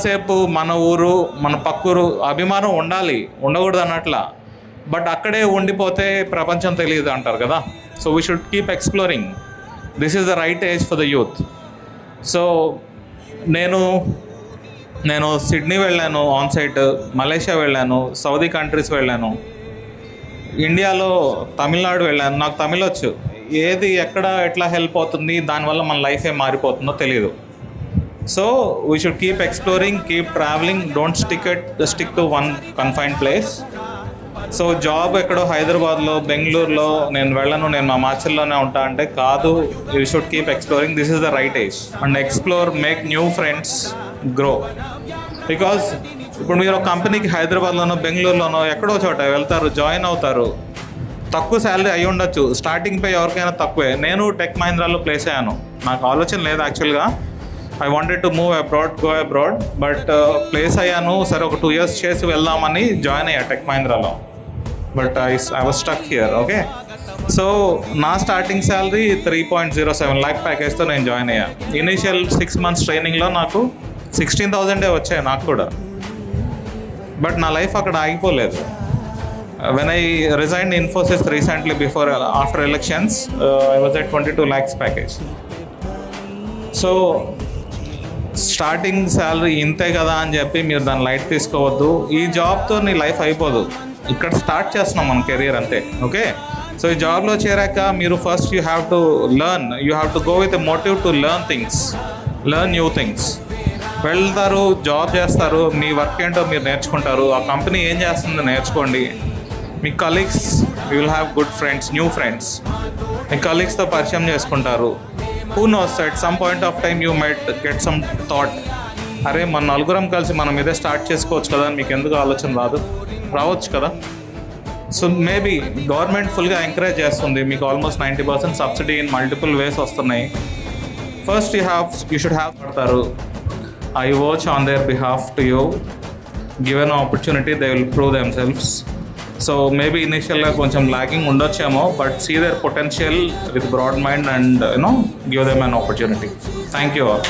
సేపు మన ఊరు మన పక్కూరు అభిమానం ఉండాలి, ఉండకూడదు అన్నట్లా. బట్ అక్కడే ఉండిపోతే ప్రపంచం తెలియదు అంటారు కదా. So we should keep exploring. This is the right age for the youth. So నేను సిడ్నీ వెళ్ళాను ఆన్ సైట్, మలేషియా వెళ్ళాను, సౌదీ కంట్రీస్ వెళ్ళాను, ఇండియాలో తమిళనాడు వెళ్ళాను. నాకు తమిళ్ వచ్చు. ఏది ఎక్కడ ఎట్లా హెల్ప్ అవుతుంది, దానివల్ల మన లైఫ్ ఏం మారిపోతుందో తెలియదు. So we should keep exploring, keep travelling, don't stick to one confined place. So job ఎక్కడో హైదరాబాద్లో, బెంగళూరులో నేను వెళ్ళను, నేను మా మాచర్లోనే ఉంటా అంటే కాదు. You should keep exploring. This is the right age. And explore, make new friends, grow. Because ఇప్పుడు మీరు ఒక కంపెనీకి హైదరాబాద్లోనో బెంగళూరులోనో ఎక్కడో చోట వెళ్తారు, జాయిన్ అవుతారు. తక్కువ శాలరీ అయి ఉండొచ్చు, స్టార్టింగ్ పే ఎవరికైనా తక్కువే. నేను టెక్ మహీంద్రాలో ప్లేస్ అయ్యాను. నాకు ఆలోచన లేదు యాక్చువల్గా. I wanted to move abroad, go abroad, but place అయ్యాను. సరే ఒక 2 years చేసి వెళ్దామని జాయిన్ అయ్యా టెక్ మహీంద్రాలో. But I was stuck here. Okay, so నా స్టార్టింగ్ శాలరీ 3.07 lakh ప్యాకేజ్తో నేను జాయిన్ అయ్యా. ఇనీషియల్ 6 months ట్రైనింగ్లో నాకు 16,000 వచ్చాయి నాకు కూడా. బట్ నా లైఫ్ అక్కడ ఆగిపోలేదు. When I resigned Infosys recently after elections, I was at 22 lakhs package. So starting salary ఇంతే కదా అని చెప్పి మీరు దాన్ని లైట్ తీసుకోవద్దు. ఈ జాబ్తో నీ లైఫ్ అయిపోదు. ఇక్కడ స్టార్ట్ చేస్తున్నాం మన కెరీర్ అంతే. ఓకే, సో ఈ జాబ్లో చేరాక మీరు first you have to learn. You have to go with a motive to learn things, learn new things. వెళ్తారు, జాబ్ చేస్తారు, మీ వర్క్ ఏంటో మీరు నేర్చుకుంటారు, ఆ కంపెనీ ఏం చేస్తుందో నేర్చుకోండి. మీ colleagues, you will have good friends, new friends. మీ కలీగ్స్తో పరిచయం చేసుకుంటారు. Who knows, at some point of time you might get some thought, అరే మన నలుగురం కలిసి మనం ఇదే స్టార్ట్ చేసుకోవచ్చు కదా అని మీకు ఎందుకు ఆలోచన రావచ్చు కదా. సో మేబీ గవర్నమెంట్ ఫుల్గా ఎంకరేజ్ చేస్తుంది. మీకు almost 90% subsidy in multiple ways వస్తున్నాయి. ఫస్ట్ యూ షుడ్ హ్యావ్ పడతారు. I watch on their behalf to you. Given opportunity they will prove themselves. So maybe ఇనిషియల్గా కొంచెం లాగింగ్ ఉండొచ్చేమో, but see their potential with broad mind and give them an opportunity. Thank you all.